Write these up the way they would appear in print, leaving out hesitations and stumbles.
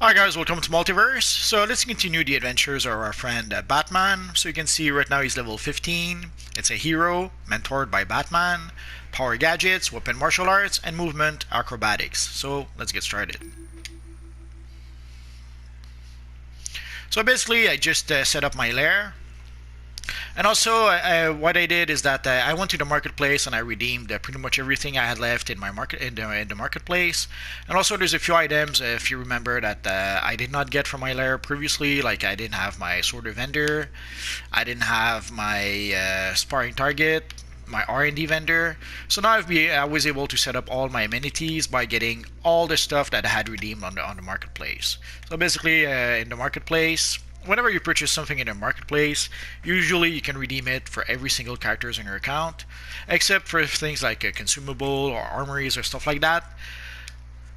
Hi guys, welcome to Multiverse. So let's continue the adventures of our friend Batman. So you can see right now he's level 15. It's a hero, mentored by Batman. Power gadgets, weapon martial arts, and movement acrobatics. So let's get started. So basically I just set up my lair. And also, what I did is that I went to the marketplace and I redeemed pretty much everything I had left in my in the marketplace. And also, there's a few items, if you remember, that I did not get from my lair previously. Like I didn't have my sword of vendor, I didn't have my sparring target, my R&D vendor. So now I was able to set up all my amenities by getting all the stuff that I had redeemed on the marketplace. So basically, in the marketplace, whenever you purchase something in a marketplace, usually you can redeem it for every single characters in your account, except for things like a consumable or armories or stuff like that.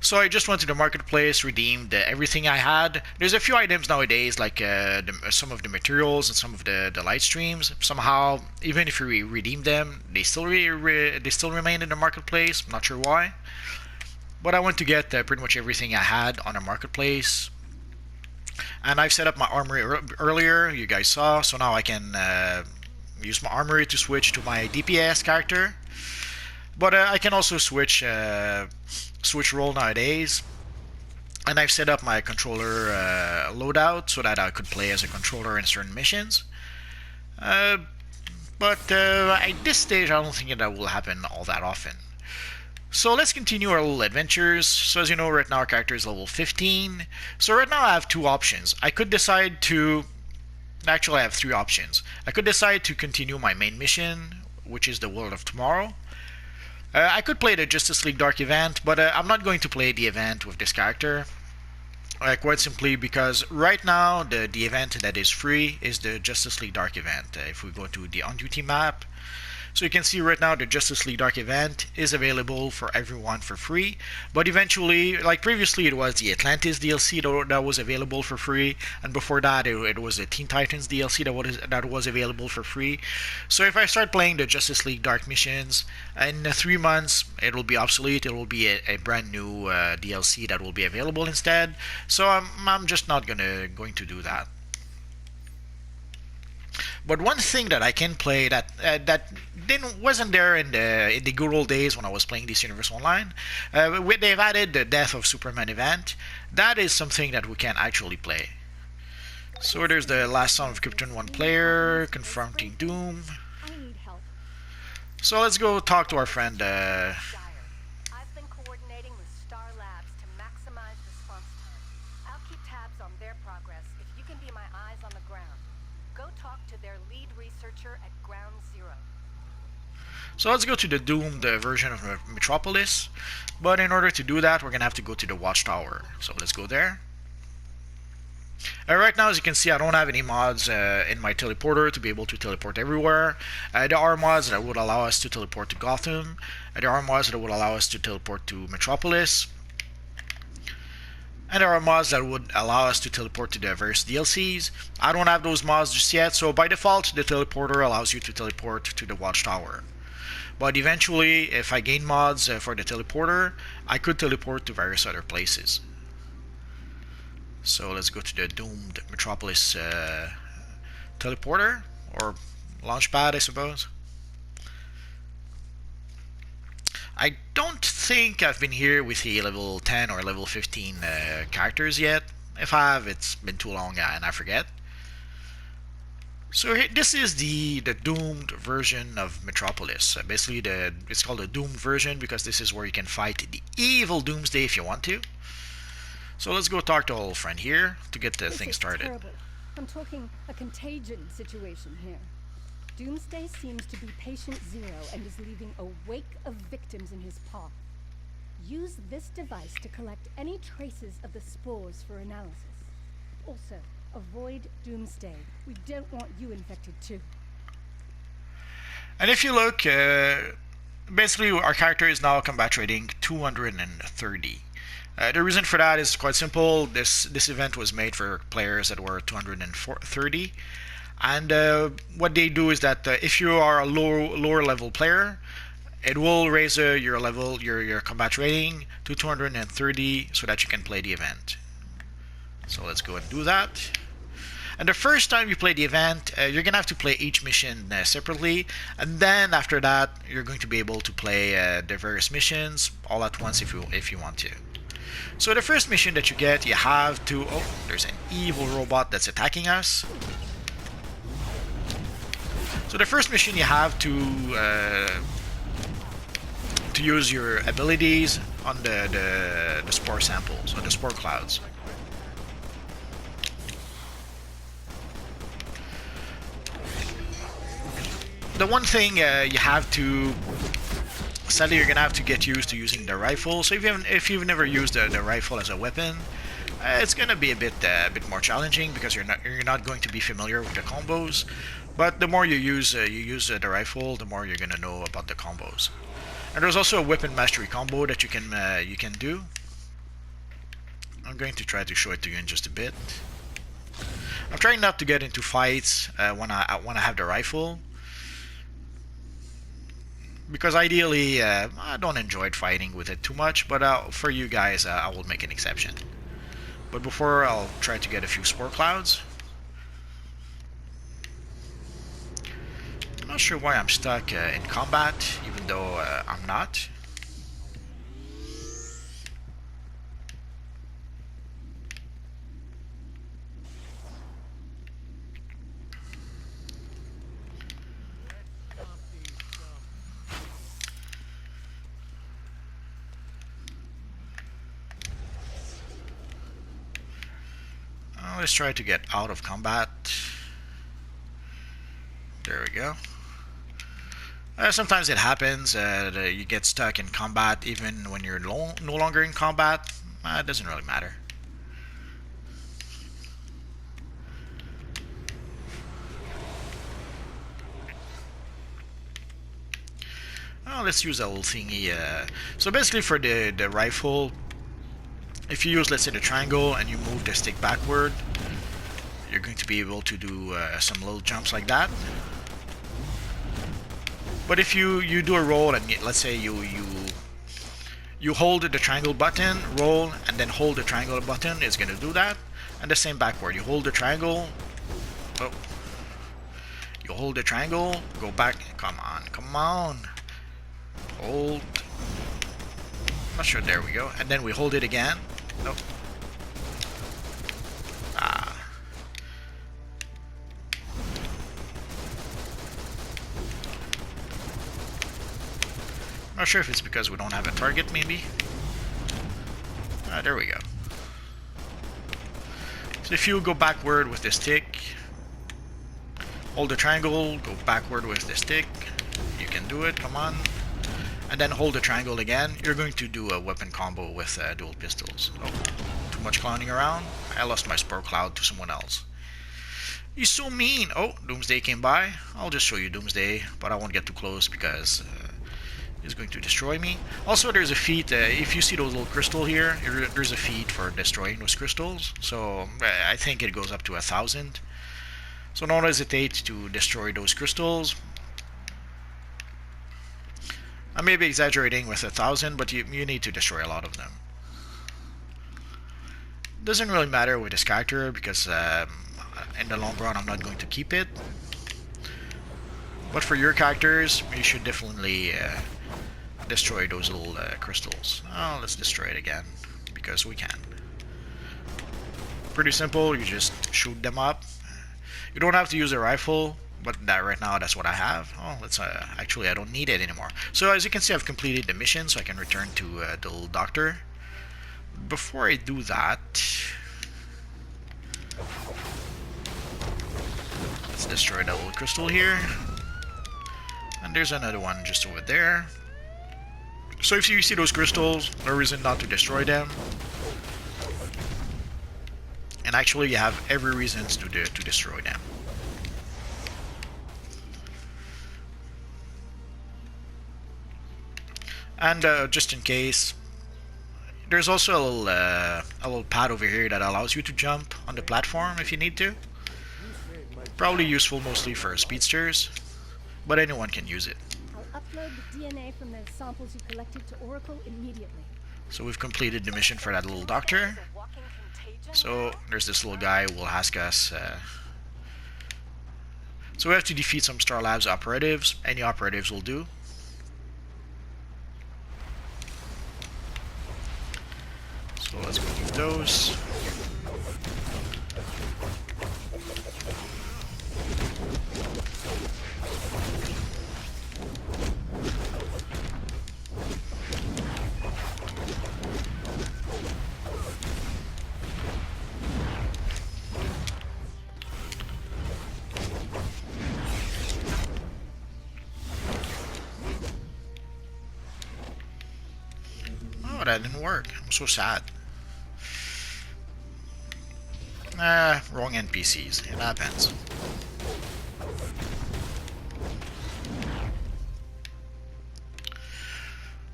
So I just went to the marketplace, redeemed everything I had. There's a few items nowadays, like some of the materials and some of the light streams. Somehow, even if you redeem them, they still remain in the marketplace. I'm not sure why, but I went to get pretty much everything I had on the marketplace. And I've set up my armory earlier, you guys saw, so now I can use my armory to switch to my DPS character. But I can also switch role nowadays. And I've set up my controller loadout so that I could play as a controller in certain missions. But at this stage, I don't think that will happen all that often. So let's continue our little adventures. So as you know, right now our character is level 15. So right now I have two options. I could decide to... Actually, I have three options. I could decide to continue my main mission, which is the World of Tomorrow. I could play the Justice League Dark event, but I'm not going to play the event with this character. Quite simply because right now the event that is free is the Justice League Dark event. If we go to the on-duty map, so you can see right now the Justice League Dark event is available for everyone for free. But eventually, like previously, it was the Atlantis DLC that was available for free, and before that, it was the Teen Titans DLC that was available for free. So if I start playing the Justice League Dark missions in 3 months, it will be obsolete. It will be a brand new DLC that will be available instead. So I'm just not going to do that. But one thing that I can play that wasn't there in the good old days when I was playing DC Universe Online, they've added the Death of Superman event. That is something that we can actually play. So there's the Last Son of Krypton 1 player confronting Doom. So let's go talk to our friend. I've been coordinating with Star Labs to maximize response time. I'll keep tabs on their progress if you can be my eyes on the ground. Go talk to their lead researcher at Ground Zero. So let's go to the doomed version of Metropolis. But in order to do that, we're going to have to go to the Watchtower. So let's go there. Right now, as you can see, I don't have any mods in my teleporter to be able to teleport everywhere. There are mods that would allow us to teleport to Gotham. There are mods that would allow us to teleport to Metropolis. And there are mods that would allow us to teleport to the various DLCs. I don't have those mods just yet, so by default, the teleporter allows you to teleport to the Watchtower. But eventually, if I gain mods for the teleporter, I could teleport to various other places. So let's go to the doomed Metropolis teleporter, or Launchpad, I suppose. I don't think I've been here with the level 10 or level 15 characters yet. If I have, it's been too long and I forget. So this is the doomed version of Metropolis. Basically, it's called the doomed version because this is where you can fight the evil Doomsday if you want to. So let's go talk to our old friend here to get the thing started. Terrible. I'm talking a contagion situation here. Doomsday seems to be patient zero and is leaving a wake of victims in his path. Use this device to collect any traces of the spores for analysis. Also, avoid Doomsday. We don't want you infected too. And if you look, basically our character is now combat rating 230. The reason for that is quite simple. This event was made for players that were 230. And what they do is that if you are a lower level player, it will raise your level, your combat rating to 230 so that you can play the event. So let's go and do that. And the first time you play the event, you're gonna have to play each mission separately, and then after that, you're going to be able to play the various missions all at once if you want to. So the first mission that you get, you have to. Oh, there's an evil robot that's attacking us. So the first mission you have to use your abilities on the spore samples, on the spore clouds. The one thing you have to, sadly, you're gonna have to get used to using the rifle. So if you've never used the rifle as a weapon, it's gonna be a bit more challenging because you're not going to be familiar with the combos. But the more you use the rifle, the more you're gonna know about the combos. And there's also a weapon mastery combo that you can do. I'm going to try to show it to you in just a bit. I'm trying not to get into fights when I have the rifle, because ideally I don't enjoy fighting with it too much, but for you guys I will make an exception. But before, I'll try to get a few spore clouds. I'm not sure why I'm stuck in combat, even though I'm not. Let's try to get out of combat. There we go. Sometimes it happens that you get stuck in combat even when you're no longer in combat. It doesn't really matter. Let's use a little thingy. So basically for the rifle, if you use, let's say, the triangle and you move the stick backward, you're going to be able to do some little jumps like that. But if you do a roll and let's say you hold the triangle button, roll, and then hold the triangle button, it's going to do that. And the same backward. You hold the triangle. Oh. You hold the triangle, go back. Come on. Hold. Not sure. There we go. And then we hold it again. Nope. Not sure if it's because we don't have a target, maybe. There we go. So if you go backward with the stick, hold the triangle, go backward with the stick, you can do it, come on. And then hold the triangle again, you're going to do a weapon combo with dual pistols. Oh, too much clowning around. I lost my spore cloud to someone else. He's so mean. Oh, Doomsday came by. I'll just show you Doomsday, but I won't get too close because he's going to destroy me. Also, there's a feat. If you see those little crystals here, there's a feat for destroying those crystals. So I think it goes up to 1,000. So don't hesitate to destroy those crystals. I may be exaggerating with 1,000, but you need to destroy a lot of them. Doesn't really matter with this character because in the long run I'm not going to keep it. But for your characters, you should definitely destroy those little crystals. Oh, let's destroy it again because we can. Pretty simple. You just shoot them up. You don't have to use a rifle. But that right now, that's what I have. Oh, let's actually I don't need it anymore. So as you can see, I've completed the mission, so I can return to the little doctor. Before I do that, let's destroy that little crystal here. And there's another one just over there. So if you see those crystals, no reason not to destroy them. And actually, you have every reason to destroy them. And just in case, there's also a little pad over here that allows you to jump on the platform if you need to. Probably useful mostly for speedsters, but anyone can use it. I'll upload the DNA from the samples you collected to Oracle immediately. So we've completed the mission for that little doctor. So there's this little guy who will ask us. So we have to defeat some Star Labs operatives. Any operatives will do. So let's go do those. Oh, that didn't work. I'm so sad. Wrong NPCs. It happens.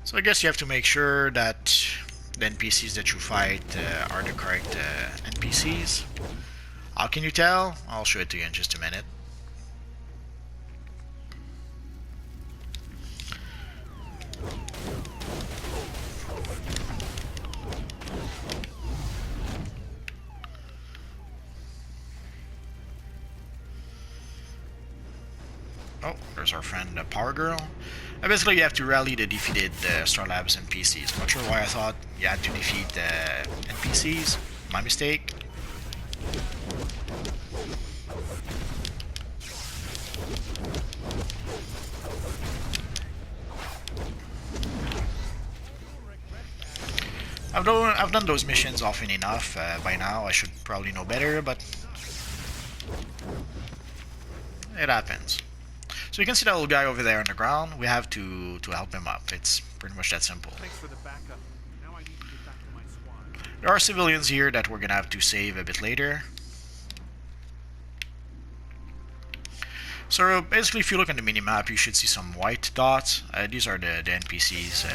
So I guess you have to make sure that the NPCs that you fight are the correct NPCs. How can you tell? I'll show it to you in just a minute. Oh, there's our friend Power Girl. Basically, you have to rally the defeated Star Labs NPCs. Not sure why I thought you had to defeat NPCs. My mistake. I've done those missions often enough by now. I should probably know better, but it happens. So you can see that little guy over there on the ground. We have to help him up. It's pretty much that simple. Thanks for the backup. Now I need to get back to my squad. There are civilians here that we're gonna have to save a bit later. So basically, if you look on the minimap, you should see some white dots. These are the NPCs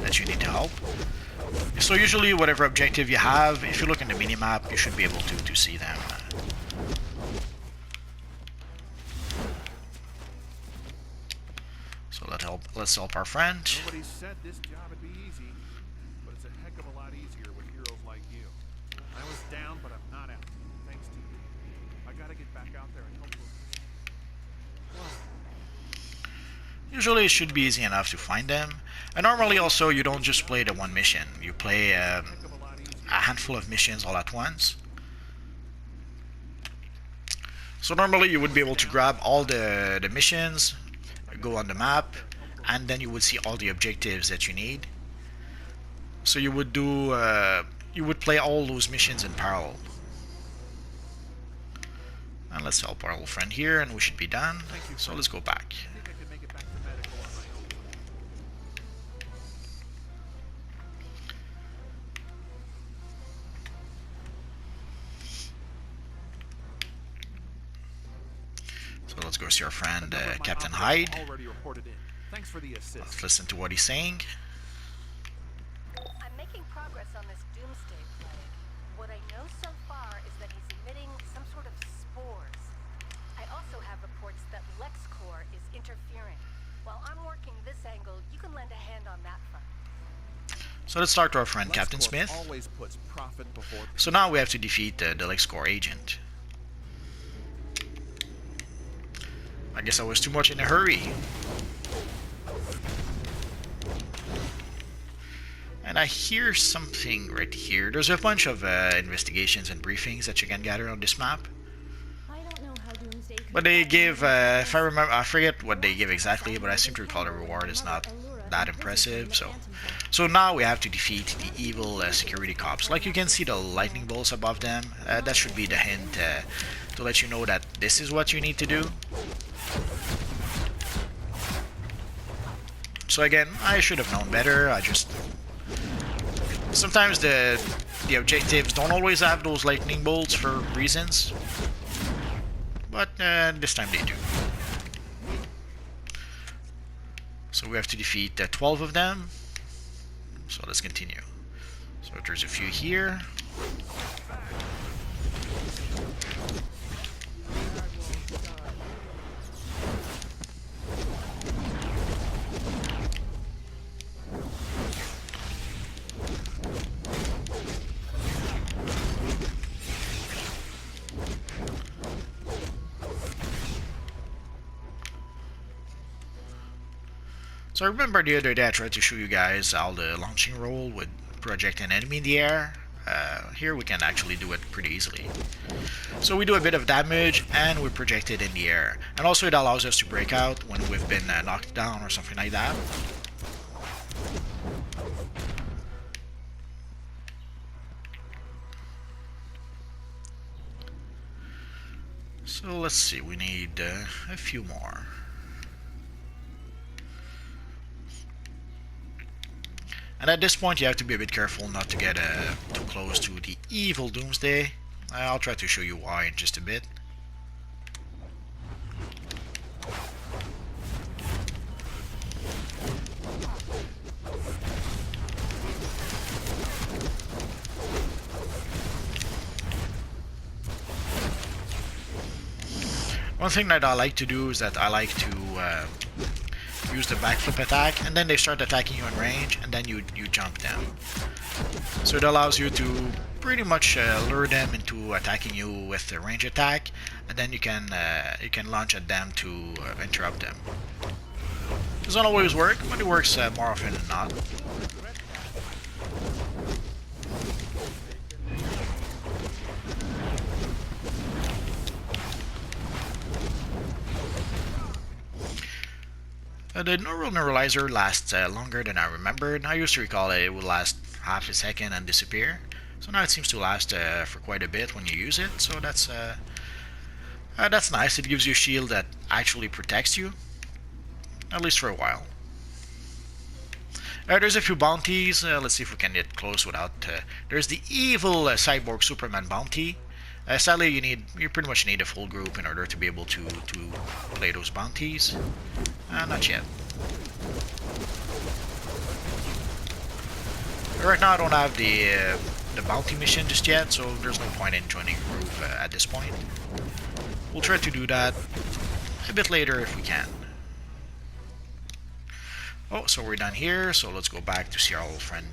that you need to help. So usually, whatever objective you have, if you look on the minimap, you should be able to see them. So let's help our friend. Nobody said this job would be easy, but it's a heck of a lot easier with heroes like you. I was down, but I'm not out. Thanks to you. I gotta get back out there and help those. Usually it should be easy enough to find them. And normally also you don't just play the one mission. You play a handful of missions all at once. So normally you would be able to grab all the missions, go on the map, and then you would see all the objectives that you need. So you would do you would play all those missions in parallel. And let's help our little friend here, and we should be done. So let's go back. I think I could make it back to medical on my own. So let's go see our friend Another of my Captain operators Hyde. already reported in. Thanks for the assist. Let's listen to what he's saying. I'm making progress on this Doomsday plague. What I know so far is that he's emitting some sort of spores. I also have reports that LexCorp is interfering. While I'm working this angle, you can lend a hand on that front. So let's talk to our friend Captain LexCorp Smith. always puts profit before. So now we have to defeat the LexCorp Agent. I guess I was too much in a hurry. And I hear something right here. There's a bunch of investigations and briefings that you can gather on this map. I don't know how Doomsday could But they possibly give, if I remember, I forget what they give exactly, but I seem to recall the reward is not that impressive. So now we have to defeat the evil security cops. Like you can see the lightning bolts above them. That should be the hint to let you know that this is what you need to do. So again, I should have known better. I just sometimes the objectives don't always have those lightning bolts for reasons, but this time they do. So we have to defeat 12 of them. So let's continue. So there's a few here. So I remember the other day I tried to show you guys how the launching roll would project an enemy in the air. Here we can actually do it pretty easily. So we do a bit of damage and we project it in the air. And also it allows us to break out when we've been knocked down or something like that. So let's see, we need a few more. And at this point you have to be a bit careful not to get too close to the evil Doomsday. I'll try to show you why in just a bit. One thing that I like to do is that I like to use the backflip attack, and then they start attacking you in range, and then you jump them. So it allows you to pretty much lure them into attacking you with a range attack, and then you can launch at them to interrupt them. Doesn't always work, but it works more often than not. The neural neuralizer lasts longer than I remembered. I used to recall it would last half a second and disappear. So now it seems to last for quite a bit when you use it. So that's nice. It gives you a shield that actually protects you, at least for a while. There's a few bounties. Let's see if we can get close without. There's the evil cyborg Superman bounty. Sadly, you pretty much need a full group in order to be able to play those bounties. Not yet. Right now I don't have the bounty mission just yet, so there's no point in joining a group at this point. We'll try to do that a bit later if we can. Oh, so we're done here, so let's go back to see our old friend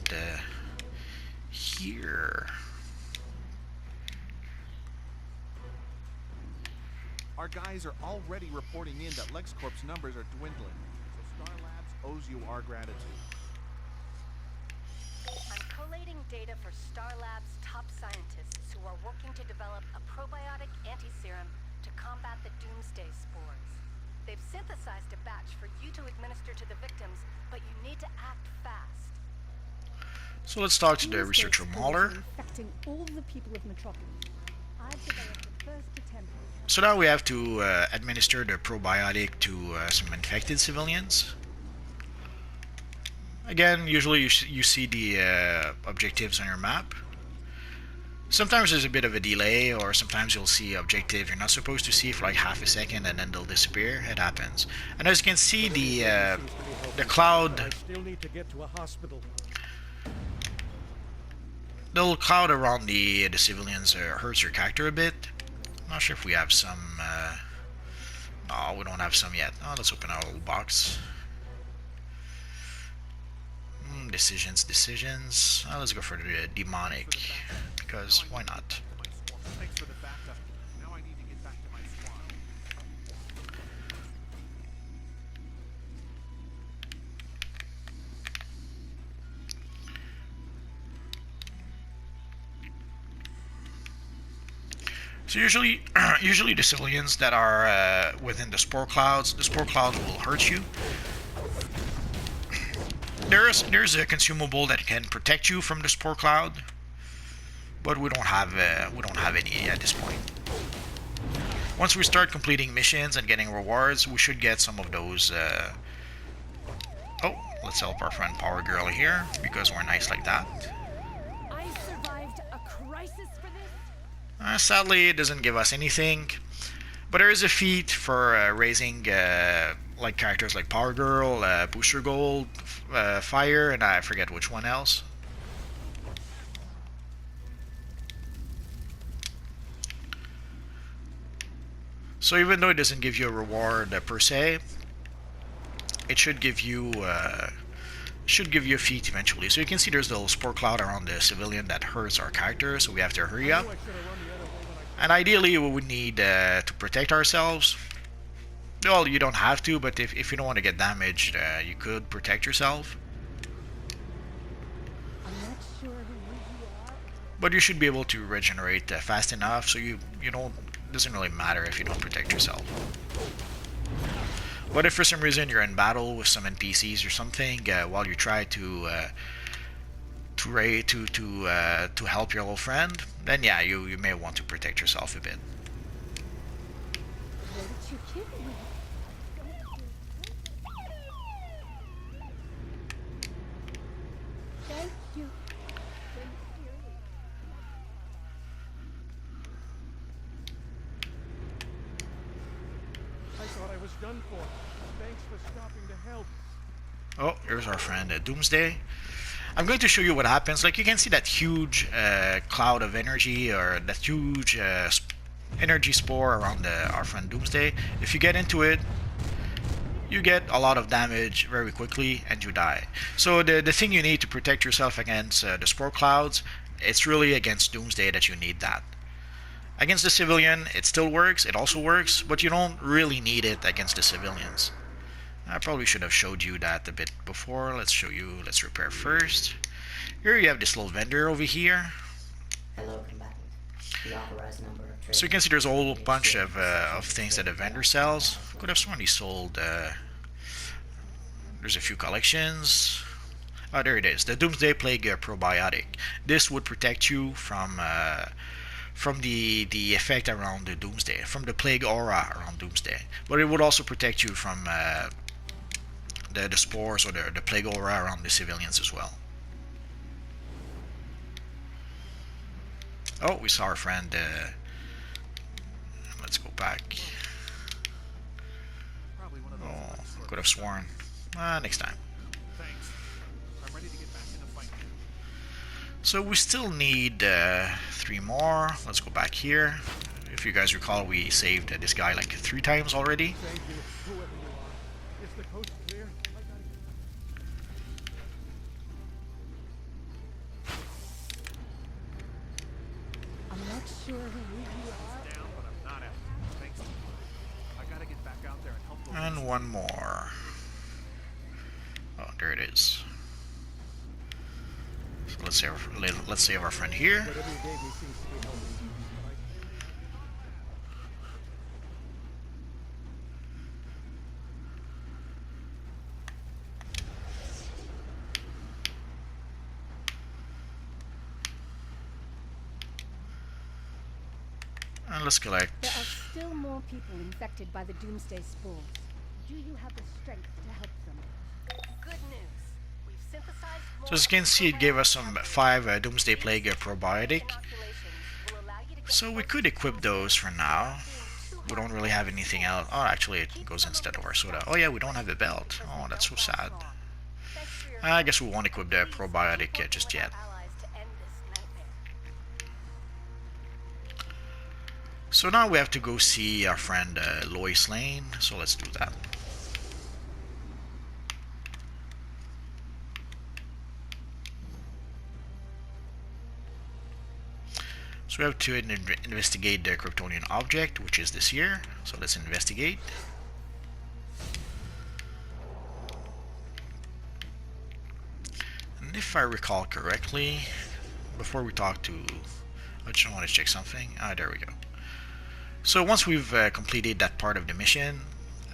here. Our guys are already reporting in that LexCorp's numbers are dwindling, so Star Labs owes you our gratitude. I'm collating data for Star Labs' top scientists who are working to develop a probiotic anti-serum to combat the Doomsday spores. They've synthesized a batch for you to administer to the victims, but you need to act fast. So let's talk to the researcher Mahler. Infecting all the people of Metropolis. I've developed the first attempt. So now we have to administer the probiotic to some infected civilians. Again, usually you see the objectives on your map. Sometimes there's a bit of a delay, or sometimes you'll see objective you're not supposed to see for like half a second and then they'll disappear. It happens. And as you can see, the cloud, I still need to get to a hospital. the little cloud around the civilians hurts your character a bit. Not sure if we have some. No, we don't have some yet. Oh, let's open our little box. Decisions. Let's go for the demonic, because why not? Thanks for the backup. Now I need to get back to my squad. So usually the civilians that are within the spore clouds will hurt you. There's a consumable that can protect you from the spore cloud, but we don't have any at this point. Once we start completing missions and getting rewards, we should get some of those. Oh, let's help our friend Power Girl here because we're nice like that. I survived a crisis for this. Sadly, it doesn't give us anything, but there is a feat for raising like characters like Power Girl, Booster Gold, Fire, and I forget which one else. So even though it doesn't give you a reward per se, it should give you a feat eventually. So you can see there's a little spore cloud around the civilian that hurts our character, so we have to hurry up. And ideally we would need to protect ourselves. Well, you don't have to, but if you don't want to get damaged, you could protect yourself. I'm not sure who you are. But you should be able to regenerate fast enough, so you don't. Doesn't really matter if you don't protect yourself. But if for some reason you're in battle with some NPCs or something, while you try to help your little friend, then yeah, you may want to protect yourself a bit. Where did you kill me? Thank you. Thank you. I thought I was done for. Thanks for stopping to help. Oh, here's our friend Doomsday. I'm going to show you what happens. Like you can see that huge cloud of energy, or that huge energy spore around our friend Doomsday. If you get into it, you get a lot of damage very quickly and you die. So the thing you need to protect yourself against the spore clouds, it's really against Doomsday that you need that. Against the civilian, it still works, it also works, but you don't really need it against the civilians. I probably should have showed you that a bit before. Let's repair first. Here you have this little vendor over here. Hello, combatant. The authorized number of trade. So you can see there's a whole bunch of things that the vendor sells. Could have sworn he sold. There's a few collections. Oh, there it is. The Doomsday Plague Probiotic. This would protect you from the effect around the Doomsday, from the plague aura around Doomsday. But it would also protect you from the spores or the plague aura around the civilians as well. Oh, we saw our friend. Let's go back. Probably one of those Oh, LexCorp could have sworn. Next time. Thanks. I'm ready to get back in the fight now. So we still need 3 more. Let's go back here. If you guys recall, we saved this guy like 3 times already. Thank you, whoever you are. Is the coast clear? I gotta I'm not sure who you are. Down, but I'm not out. Thanks to you. I gotta get back out there and help those. And one more. Oh, there it is. So let's save our friend here. But every day he seems to be helping. And let's collect. There are still more people infected by the Doomsday spores. Do you have the strength to help them? Good news. We've synthesized more So as you can see, it gave us some 5 Doomsday Plague Probiotic. So we could equip those for now. We don't really have anything else. Oh, actually it goes instead of our soda. Oh yeah, we don't have a belt. Oh, that's so sad. I guess we won't equip the probiotic just yet. So now we have to go see our friend Lois Lane. So let's do that. So we have to investigate the Kryptonian object, which is this here. So let's investigate. And if I recall correctly, before we talk to... I just want to check something. Ah, there we go. So once we've completed that part of the mission,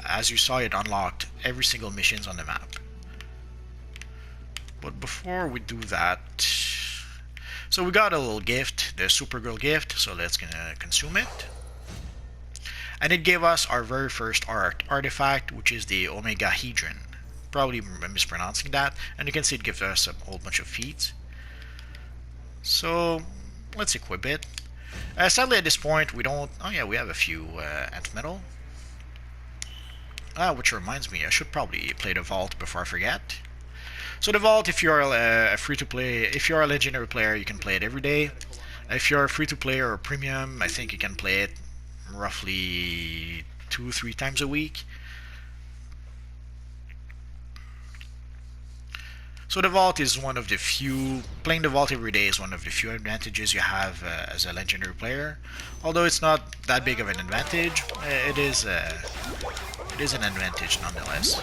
as you saw, it unlocked every single missions on the map. But before we do that, so we got a little gift, the Supergirl gift, so let's gonna consume it. And it gave us our very first artifact, which is the Omega Hedron. Probably mispronouncing that. And you can see it gives us a whole bunch of feats. So let's equip it. Sadly at this point we don't... Oh yeah, we have a few antimetal. Which reminds me, I should probably play the Vault before I forget. So the Vault, if you're a free-to-play, if you're a legendary player, you can play it every day. If you're a free-to-play or a premium, I think you can play it roughly 2-3 times a week. So the vault is one of the few, playing the vault every day is one of the few advantages you have as a legendary player. Although it's not that big of an advantage, it is an advantage nonetheless.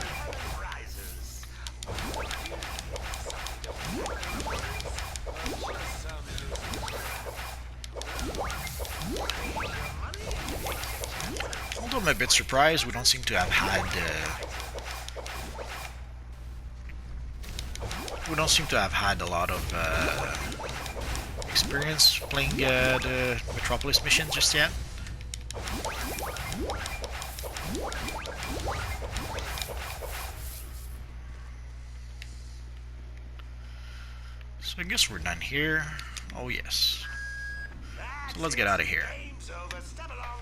Although I'm a bit surprised, we don't seem to have had a lot of experience playing the Metropolis mission just yet. So I guess we're done here. Oh yes. So let's get out of here. Game's over. Step along